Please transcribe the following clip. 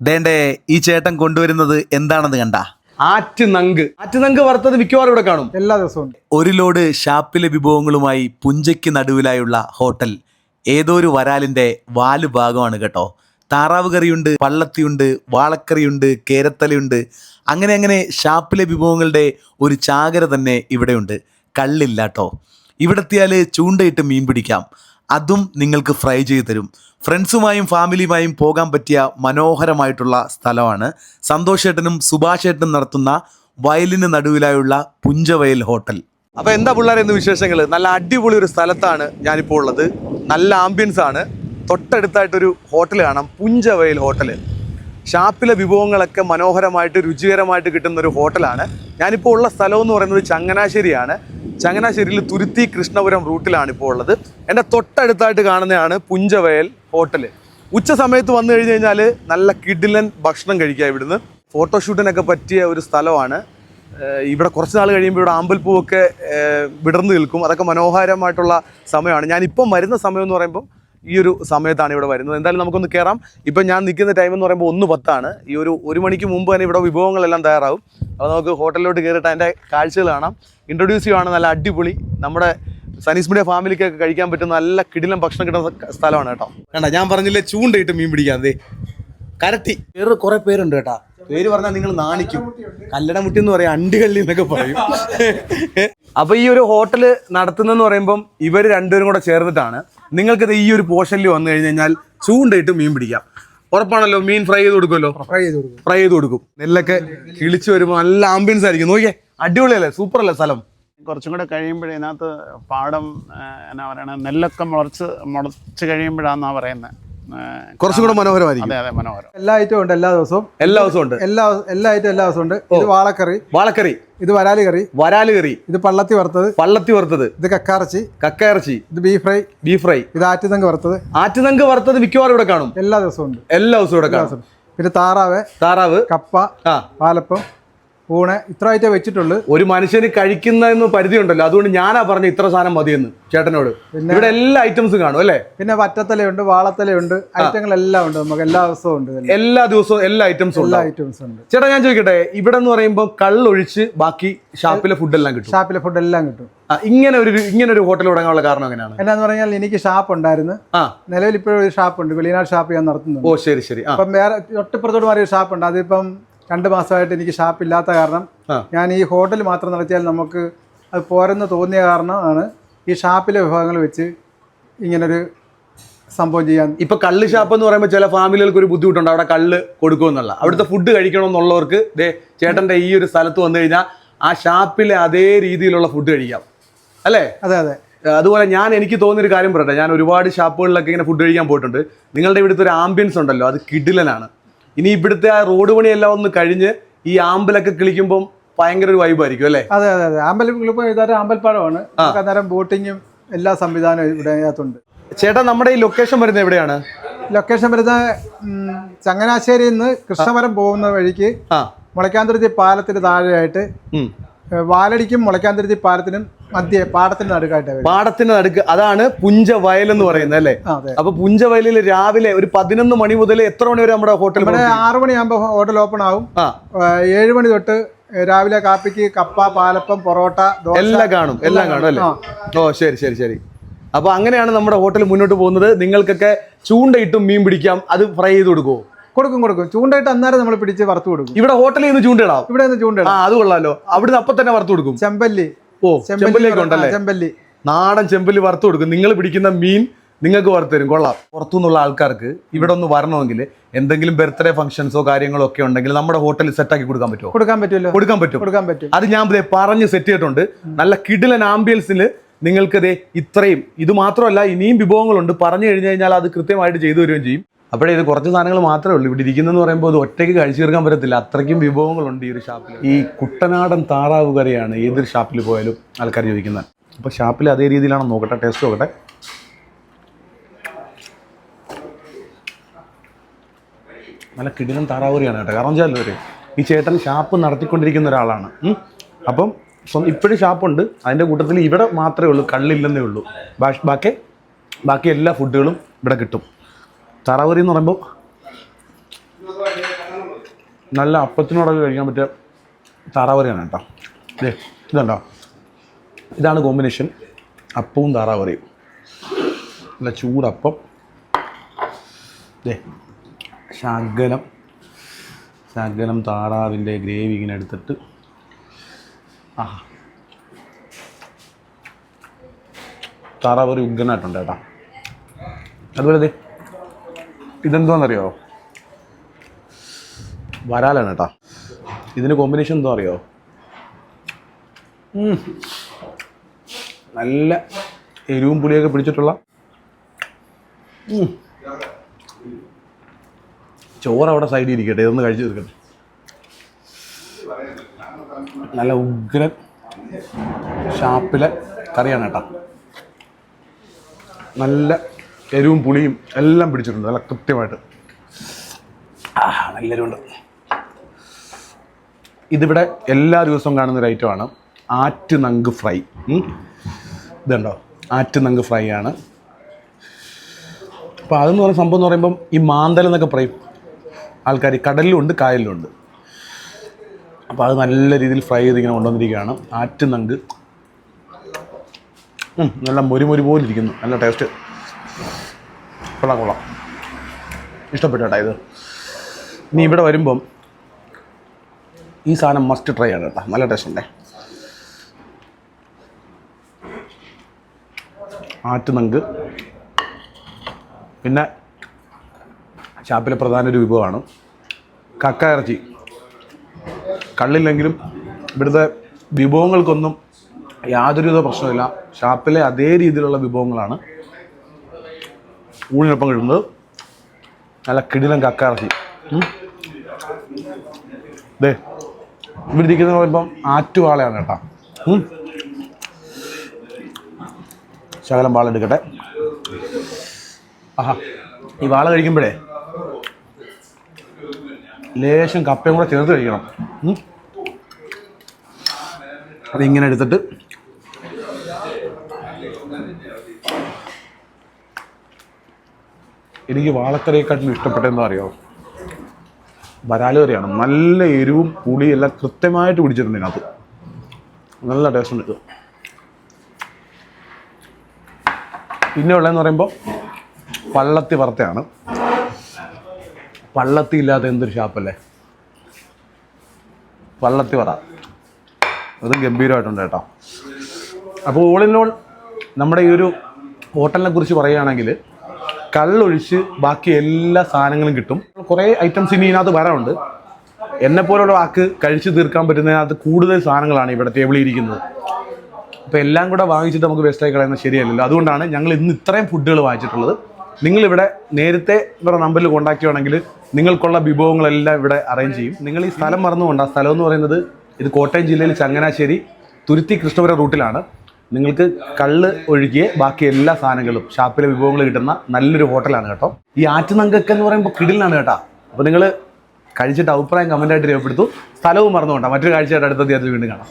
ദേണ്ടേ ഈ ചേട്ടൻ കൊണ്ടുവരുന്നത് എന്താണെന്ന് കണ്ട ആറ്റുനങ്ക് വറുത്തത് മിക്കവാറും ഇവിടെ കാണും എല്ലാ ദിവസവും. ഒരു ലോഡ് ഷാപ്പിലെ വിഭവങ്ങളുമായി പുഞ്ചയ്ക്ക് നടുവിലായുള്ള ഹോട്ടൽ ഏതോ ഒരു വരാലിൻ്റെ വാല് ഭാഗമാണ് കേട്ടോ. താറാവ് കറിയുണ്ട്, പള്ളത്തിയുണ്ട്, വാളക്കറിയുണ്ട്, കേരത്തലയുണ്ട്, അങ്ങനെ ഷാപ്പിലെ വിഭവങ്ങളുടെ ഒരു ചാകര തന്നെ ഇവിടെയുണ്ട്. കള്ളില്ല കേട്ടോ. ഇവിടെത്തിയാൽ ചൂണ്ടയിട്ട് മീൻ പിടിക്കാം, അതും നിങ്ങൾക്ക് ഫ്രൈ ചെയ്ത് തരും. ഫ്രണ്ട്സുമായും ഫാമിലിയുമായും പോകാൻ പറ്റിയ മനോഹരമായിട്ടുള്ള സ്ഥലമാണ് സന്തോഷേട്ടനും സുഭാഷേട്ടനും നടത്തുന്ന വയലിന് നടുവിലായുള്ള പുഞ്ചവയൽ ഹോട്ടൽ. അപ്പോൾ എന്താ പിള്ളേരെ എന്ന് വിശേഷങ്ങൾ? നല്ല അടിപൊളി ഒരു സ്ഥലത്താണ് ഞാനിപ്പോൾ ഉള്ളത്. നല്ല ആംബിയൻസ് ആണ്. തൊട്ടടുത്തായിട്ടൊരു ഹോട്ടൽ കാണാം, പുഞ്ചവയൽ ഹോട്ടൽ. ഷാപ്പിലെ വിഭവങ്ങളൊക്കെ മനോഹരമായിട്ട് രുചികരമായിട്ട് കിട്ടുന്ന ഒരു ഹോട്ടലാണ്. ഞാനിപ്പോൾ ഉള്ള സ്ഥലം എന്ന് പറയുന്നത് ചങ്ങനാശ്ശേരിയാണ്. ചങ്ങനാശ്ശേരിയിൽ തുരുത്തി കൃഷ്ണപുരം റൂട്ടിലാണ് ഇപ്പോൾ ഉള്ളത്. എൻ്റെ തൊട്ടടുത്തായിട്ട് കാണുന്നതാണ് പുഞ്ചവയൽ ഹോട്ടൽ. ഉച്ച സമയത്ത് വന്നു കഴിഞ്ഞ് കഴിഞ്ഞാൽ നല്ല കിടിലൻ ഭക്ഷണം കഴിക്കുക. ഇവിടുന്ന് ഫോട്ടോഷൂട്ടിനൊക്കെ പറ്റിയ ഒരു സ്ഥലമാണ്. ഇവിടെ കുറച്ച് നാൾ കഴിയുമ്പോൾ ഇവിടെ ആമ്പൽപ്പൂവൊക്കെ വിടർന്ന് നിൽക്കും. അതൊക്കെ മനോഹരമായിട്ടുള്ള സമയമാണ്. ഞാനിപ്പം വരുന്ന സമയം എന്ന് പറയുമ്പോൾ ഈ ഒരു സമയത്താണ് ഇവിടെ വരുന്നത്. എന്തായാലും നമുക്കൊന്ന് കയറാം. ഇപ്പം ഞാൻ നിൽക്കുന്ന ടൈം എന്ന് പറയുമ്പോൾ 1:10 ഈ ഒരു മണിക്ക് മുമ്പ് തന്നെ ഇവിടെ വിഭവങ്ങളെല്ലാം തയ്യാറാവും. അപ്പോൾ നമുക്ക് ഹോട്ടലിലോട്ട് കയറിയിട്ട് അതിൻ്റെ കാഴ്ചകൾ കാണാം. ഇൻട്രൊഡ്യൂസ് ചെയ്യുവാണ്. നല്ല അടിപൊളി നമ്മുടെ സനീസ് മീഡിയ ഫാമിലിക്കൊക്കെ കഴിക്കാൻ പറ്റുന്ന നല്ല കിടിലം ഭക്ഷണം കിട്ടുന്ന സ്ഥലമാണ് കേട്ടോ. വേണ്ട, ഞാൻ പറഞ്ഞില്ലേ ചൂണ്ടയിട്ട് മീൻ പിടിക്കാൻ. അതെ, കരട്ടി വേറെ കുറേ പേരുണ്ട് കേട്ടോ. പേര് പറഞ്ഞാൽ നിങ്ങൾ നാണിക്കും. കല്ലടമുട്ടി എന്ന് പറയാം, അണ്ടികള്ളി എന്നൊക്കെ പറയും. അപ്പോൾ ഈ ഒരു ഹോട്ടൽ നടത്തുന്നതെന്ന് പറയുമ്പം ഇവർ രണ്ടുപേരും കൂടെ ചേർന്നിട്ടാണ്. നിങ്ങൾക്കത് ഈ ഒരു പോർഷനിൽ വന്നു കഴിഞ്ഞ് കഴിഞ്ഞാൽ ചൂണ്ടയിട്ട് മീൻ പിടിക്കാം. ഉറപ്പാണല്ലോ, മീൻ ഫ്രൈ ചെയ്ത് കൊടുക്കുമല്ലോ. ഫ്രൈ ചെയ്ത് കൊടുക്കും. നെല്ലൊക്കെ കിളിച്ച് വരുമ്പോൾ നല്ല ആംബിയൻസ് ആയിരിക്കും. നോക്കിയേ, അടിപൊളിയല്ലേ, സൂപ്പർ അല്ലേ സ്ഥലം. കുറച്ചും കൂടെ കഴിയുമ്പോഴേ ഇതിനകത്ത് പാടം എന്നാ പറയണത്, നെല്ലൊക്കെ മുളച്ച് കഴിയുമ്പോഴാന്നാ പറയുന്നത്, കുറച്ചും കൂടെ മനോഹരമായിരിക്കും. അതെ, മനോഹരം. എല്ലാ ഐറ്റവും ഉണ്ട്, എല്ലാ ദിവസവും ഉണ്ട്. എല്ലാ ഐറ്റം എല്ലാ ദിവസവും ഉണ്ട്. ഇത് വാളക്കറി, ഇത് വരാല് കറി, ഇത് പള്ളത്തി വറുത്തത്, ഇത് കക്കയിറച്ചി, ഇത് ബീഫ് ഫ്രൈ, ഇത് ആറ്റുനങ്ക് വറുത്തത് മിക്കവാറും ഇവിടെ കാണും. എല്ലാ ദിവസവും ഉണ്ട്. ഇവിടെ കാണും. പിന്നെ താറാവ്, കപ്പ, പാലപ്പം, ഊണ്, ഇത്ര ഐറ്റം വെച്ചിട്ടുള്ളൂ. ഒരു മനുഷ്യന് കഴിക്കുന്നതെന്ന് പരിധി ഉണ്ടല്ലോ, അതുകൊണ്ട് ഞാനാ പറഞ്ഞ ഇത്ര സാധനം മതിയെന്ന് ചേട്ടനോട്. ഇവിടെ എല്ലാ ഐറ്റംസും കാണും അല്ലേ? പിന്നെ വറ്റത്തലയുണ്ട്, വാളത്തലയുണ്ട്, ഐറ്റങ്ങളെല്ലാം ഉണ്ട്. നമുക്ക് എല്ലാ ദിവസവും ഉണ്ട്. എല്ലാ ദിവസവും എല്ലാ ഐറ്റംസും ഉണ്ട്. ചേട്ടാ, ഞാൻ ചോദിക്കട്ടെ, ഇവിടെ എന്ന് പറയുമ്പോൾ കള്ളൊഴിച്ച് ബാക്കി ഷാപ്പിലെ ഫുഡെല്ലാം കിട്ടും. ഇങ്ങനെ ഒരു ഹോട്ടൽ തുടങ്ങാനുള്ള കാരണം എങ്ങനെയാണ്? എന്നാന്ന് പറഞ്ഞാൽ എനിക്ക് ഷാപ്പ് ഉണ്ടായിരുന്നു. നിലവിൽ ഇപ്പോഴും ഒരു ഷാപ്പുണ്ട്, വെളിനാട് ഷാപ്പ് ഞാൻ നടത്തുന്നുണ്ട്. ഓ, ശരി. അപ്പം വേറെ തൊട്ടിപ്പുറത്തോട് മാറിയ ഷാപ്പുണ്ട്. അതിപ്പം 2 മാസമായിട്ട് എനിക്ക് ഷാപ്പ് ഇല്ലാത്ത കാരണം ഞാൻ ഈ ഹോട്ടൽ മാത്രം നടത്തിയാൽ നമുക്ക് അത് പോരെന്ന് തോന്നിയ കാരണമാണ് ഈ ഷാപ്പിലെ വിഭവങ്ങൾ വെച്ച് ഇങ്ങനൊരു സംഭവം ചെയ്യാൻ. ഇപ്പൊ കള്ള് ഷാപ്പ് എന്ന് പറയുമ്പോൾ ചില ഫാമിലികൾക്ക് ഒരു ബുദ്ധിമുട്ടുണ്ട്, അവിടെ കള്ള് കൊടുക്കുമെന്നുള്ള. അവിടുത്തെ ഫുഡ് കഴിക്കണമെന്നുള്ളവർക്ക് ചേട്ടന്റെ ഈ ഒരു സ്ഥലത്ത് വന്നു കഴിഞ്ഞാൽ ആ ഷാപ്പിലെ അതേ രീതിയിലുള്ള ഫുഡ് കഴിക്കാം അല്ലേ? അതെ. അതുപോലെ എനിക്ക് തോന്നിയൊരു കാര്യം പറയട്ടെ, ഞാൻ ഒരുപാട് ഷാപ്പുകളിലൊക്കെ ഇങ്ങനെ ഫുഡ് കഴിക്കാൻ പോയിട്ടുണ്ട്. നിങ്ങളുടെ ഇവിടുത്തെ ഒരു ആംബിയൻസ് ഉണ്ടല്ലോ, അത് കിടിലനാണ്. ഇനി ഇവിടുത്തെ ആ റോഡ് പണിയെല്ലാം ഒന്ന് കഴിഞ്ഞ് ഈ ആമ്പലൊക്കെ കിളിക്കുമ്പോൾ ഭയങ്കര ഒരു വൈബായിരിക്കും അല്ലേ? അതെ. ആമ്പൽപ്പാടമാണ്. അന്നേരം ബോട്ടിങ്ങും എല്ലാ സംവിധാനവും ഇവിടെ അതിനകത്തുണ്ട്. ചേട്ടാ, നമ്മുടെ ഈ ലൊക്കേഷൻ വരുന്നത് എവിടെയാണ്? ലൊക്കേഷൻ വരുന്നത് ചങ്ങനാശ്ശേരിയിൽ നിന്ന് കൃഷ്ണപുരം പോകുന്ന വഴിക്ക് മുളയ്ക്കാന്തുരുത്തി പാലത്തിന് താഴെയായിട്ട്, വാലടിക്കും മുളയ്ക്കാന്തുരുത്തി പാലത്തിനും മധ്യേ പാടത്തിന് നടുക്ക് അതാണ് പുഞ്ചവയൽ എന്ന് പറയുന്നത് അല്ലേ? അപ്പൊ പുഞ്ചവയലിൽ രാവിലെ ഒരു 11 മണി മുതൽ എത്ര മണി വരെ നമ്മുടെ ഹോട്ടൽ? 6 മണിയാകുമ്പോൾ ഹോട്ടൽ ഓപ്പൺ ആവും. 7 മണി തൊട്ട് രാവിലെ കാപ്പിക്ക് കപ്പ, പാലപ്പം, പൊറോട്ട, എല്ലാം കാണും അല്ലേ? ഓ, ശരി. അപ്പൊ അങ്ങനെയാണ് നമ്മുടെ ഹോട്ടൽ മുന്നോട്ട് പോകുന്നത്. നിങ്ങൾക്കൊക്കെ ചൂണ്ടയിട്ടും മീൻ പിടിക്കാം. അത് ഫ്രൈ ചെയ്ത് കൊടുക്കുമോ? കൊടുക്കും. ചൂണ്ടയിട്ട് അന്നേരം നമ്മൾ പിടിച്ച് വറുത്ത് കൊടുക്കും. ഇവിടെ ഹോട്ടലിൽ നിന്ന് ചൂണ്ടയിടാം. ഇവിടെ നിന്ന് ചൂണ്ടയിടാം. അത് കൊള്ളാലോ. അവിടുന്ന് അപ്പൊ തന്നെ വറുത്ത് കൊടുക്കും. ചെമ്പല്ലി, നാടൻ ചെമ്പല്ലി വറുത്ത് കൊടുക്കും. നിങ്ങൾ പിടിക്കുന്ന മീൻ നിങ്ങൾക്ക് വറുത്ത് തരും. കൊള്ളാം. പുറത്തുനിന്നുള്ള ആൾക്കാർക്ക് ഇവിടെ ഒന്ന് വരണമെങ്കിൽ എന്തെങ്കിലും ബർത്ത്ഡേ ഫംഗ്ഷൻസോ കാര്യങ്ങളോ ഒക്കെ ഉണ്ടെങ്കിൽ നമ്മുടെ ഹോട്ടലിൽ സെറ്റാക്കി കൊടുക്കാൻ പറ്റുമോ? കൊടുക്കാൻ പറ്റും. അത് ഞാൻ പറഞ്ഞ് സെറ്റ് ചെയ്തിട്ടുണ്ട്. നല്ല കിടിലൻ ആംബിയൻസിൽ നിങ്ങൾക്ക് ഇത്രയും, ഇത് മാത്രമല്ല ഇനിയും വിഭവങ്ങളുണ്ട്. പറഞ്ഞു കഴിഞ്ഞു കഴിഞ്ഞാൽ അത് കൃത്യമായിട്ട് ചെയ്തു തരുകയും ചെയ്യും. അപ്പോഴേ ഇത് കുറച്ച് സാധനങ്ങൾ മാത്രമേ ഉള്ളൂ. ഇവിടെ ഇരിക്കുന്നതെന്ന് പറയുമ്പോൾ അത് ഒറ്റയ്ക്ക് കഴിച്ചു തീർക്കാൻ പറ്റത്തില്ല, അത്രയ്ക്കും വിഭവങ്ങളുണ്ട് ഈ ഒരു ഷാപ്പിൽ. ഈ കുട്ടനാടൻ താറാവ് കറിയാണ് ഏതൊരു ഷാപ്പിൽ പോയാലും ആൾക്കാർ ചോദിക്കുന്നത്. അപ്പോൾ ഷാപ്പിൽ അതേ രീതിയിലാണോ നോക്കട്ടെ, ടേസ്റ്റ് നോക്കട്ടെ. നല്ല കിടിലൻ താറാവ് കറിയാണ് കേട്ടോ. കാരണം വെച്ചാൽ ഈ ചേട്ടൻ ഷാപ്പ് നടത്തിക്കൊണ്ടിരിക്കുന്ന ഒരാളാണ്. അപ്പം ഇപ്പോഴും ഷാപ്പുണ്ട്, അതിൻ്റെ കൂട്ടത്തിൽ ഇവിടെ മാത്രമേ ഉള്ളൂ കള്ളില്ലെന്നേ ഉള്ളൂ. ബാക്കി എല്ലാ ഫുഡുകളും ഇവിടെ കിട്ടും. താറാവ് കറി എന്ന് പറയുമ്പോൾ നല്ല അപ്പത്തിനോടൊക്കെ കഴിക്കാൻ പറ്റിയ താറാവറിയാണ് കേട്ടോ. ഇതുണ്ടോ, ഇതാണ് കോമ്പിനേഷൻ, അപ്പവും താറാവറിയും. നല്ല ചൂടപ്പം. ശകലം താറാവിൻ്റെ ഗ്രേവി ഇങ്ങനെ എടുത്തിട്ട് താറാവറി ഉഗ്രനായിട്ടുണ്ട് കേട്ടോ. അതുപോലെ ഇതെന്തോന്നറിയോ, വരാലാണ് കേട്ടോ. ഇതിന് കോമ്പിനേഷൻ എന്തോ അറിയോ, നല്ല എരിവും പുളിയൊക്കെ പിടിച്ചിട്ടുള്ള ചോറ് അവിടെ സൈഡിൽ ഇരിക്കട്ടെ, ഇതൊന്ന് കഴിച്ചു തീർക്കട്ടെ. നല്ല ഉഗ്രൻ ഷാപ്പിലെ കറിയാണ് കേട്ടോ. നല്ല എരിവും പുളിയും എല്ലാം പിടിച്ചിട്ടുണ്ട്, നല്ല കൃത്യമായിട്ട്. നല്ല എരിവുണ്ട്. ഇതിവിടെ എല്ലാ ദിവസവും കാണുന്നൊരു ഐറ്റമാണ് ആറ്റുനങ്ക് ഫ്രൈ. ഇതുണ്ടോ, ആറ്റുനങ്ക് ഫ്രൈ ആണ്. അപ്പോൾ അതെന്ന് പറയുന്ന സംഭവം എന്ന് പറയുമ്പം ഈ മാന്തൽ എന്നൊക്കെ പറയും ആൾക്കാർ, കടലിലുണ്ട് കായലിലുണ്ട്. അപ്പോൾ അത് നല്ല രീതിയിൽ ഫ്രൈ ചെയ്ത് ഇങ്ങനെ കൊണ്ടുവന്നിരിക്കുകയാണ്. ആറ്റുനങ്ക് നല്ല മൊരി പോലെ ഇരിക്കുന്നു, നല്ല ടേസ്റ്റ്. കൊള്ളാം, ഇഷ്ടപ്പെട്ടു കേട്ടോ ഇത്. ഇനി ഇവിടെ വരുമ്പം ഈ സാധനം മസ്റ്റ് ട്രൈ ആണ് കേട്ടോ, നല്ല ടേസ്റ്റ് ഉണ്ടേ. ആറ്റുനങ്ക് പിന്നെ ഷാപ്പിലെ പ്രധാന ഒരു വിഭവമാണ് കക്ക ഇറച്ചി. കള്ളില്ലെങ്കിലും ഇവിടുത്തെ വിഭവങ്ങൾക്കൊന്നും യാതൊരുവിധ പ്രശ്നമില്ല. ഷാപ്പിലെ അതേ രീതിയിലുള്ള വിഭവങ്ങളാണ് ഊണിനൊപ്പം കിട്ടുന്നത്. നല്ല കിടിലൻ കക്ക ഇറച്ചി. ഇവിടെ ഇരിക്കുന്നത് പറയുമ്പം ആറ്റുവാളയാണ് കേട്ടോ. ശകലം വാളെടുക്കട്ടെ. ഈ വാള കഴിക്കുമ്പോഴേ ലേശം കപ്പയും കൂടെ ചേർത്ത് കഴിക്കണം. അതിങ്ങനെ എടുത്തിട്ട് എനിക്ക് വാളക്കറിയെക്കാട്ടിലും ഇഷ്ടപ്പെട്ടതെന്ന് അറിയാമോ, വരാല് കറിയാണ്. നല്ല എരിവും പുളിയും എല്ലാം കൃത്യമായിട്ട് പിടിച്ചിട്ടുണ്ട് ഇതിനകത്ത്, നല്ല ടേസ്റ്റ് ഉണ്ട് ഇത്. പിന്നെ ഉള്ളതെന്ന് പറയുമ്പോൾ പള്ളത്തി വറുത്തയാണ്. പള്ളത്തി ഇല്ലാത്ത എന്തൊരു ഷാപ്പല്ലേ, പള്ളത്തി വറ, അത് ഗംഭീരമായിട്ടുണ്ട് കേട്ടോ. അപ്പോൾ ഓൾ ഇൻ ഓൾ നമ്മുടെ ഈ ഒരു ഹോട്ടലിനെ കുറിച്ച് പറയുകയാണെങ്കിൽ കള്ളൊഴിച്ച് ബാക്കി എല്ലാ സാധനങ്ങളും കിട്ടും. കുറേ ഐറ്റംസ് ഇനി ഇതിനകത്ത് വരാനുണ്ട്. എന്നെപ്പോലുള്ള വാക്ക് കഴിച്ചു തീർക്കാൻ പറ്റുന്നതിനകത്ത് കൂടുതൽ സാധനങ്ങളാണ് ഇവിടെ ടേബിളിൽ ഇരിക്കുന്നത്. അപ്പോൾ എല്ലാം കൂടെ വാങ്ങിച്ചിട്ട് നമുക്ക് വേസ്റ്റായി കളയുന്നത് ശരിയല്ലല്ലോ. അതുകൊണ്ടാണ് ഞങ്ങൾ ഇന്ന് ഇത്രയും ഫുഡുകൾ വാങ്ങിച്ചിട്ടുള്ളത്. നിങ്ങളിവിടെ നേരത്തെ ഇവരുടെ നമ്പറിൽ കോൺടാക്ട് ചെയ്യുകയാണെങ്കിൽ നിങ്ങൾക്കുള്ള വിഭവങ്ങളെല്ലാം ഇവിടെ അറേഞ്ച് ചെയ്യും. നിങ്ങൾ ഈ സ്ഥലം മറന്നുകൊണ്ട്, ആ സ്ഥലം എന്ന് പറയുന്നത് ഇത് കോട്ടയം ജില്ലയിൽ ചങ്ങനാശ്ശേരി തുരുത്തി കൃഷ്ണപുരം റൂട്ടിലാണ്. നിങ്ങൾക്ക് കള്ള് ഒഴികെ ബാക്കി എല്ലാ സാധനങ്ങളും ഷാപ്പിലെ വിഭവങ്ങൾ കിട്ടുന്ന നല്ലൊരു ഹോട്ടലാണ് കേട്ടോ. ഈ ആറ്റുനങ്കൊക്കെ എന്ന് പറയുമ്പോൾ കിടിലാണ് കേട്ടോ. അപ്പോൾ നിങ്ങൾ കഴിച്ചിട്ട് അഭിപ്രായം കമൻറ്റായിട്ട് രേഖപ്പെടുത്തു. സ്ഥലവും മറന്നുകൊണ്ടാണ്. മറ്റൊരു കാഴ്ചയായിട്ട് അടുത്ത തീയതിയിൽ വീണ്ടും കാണാം.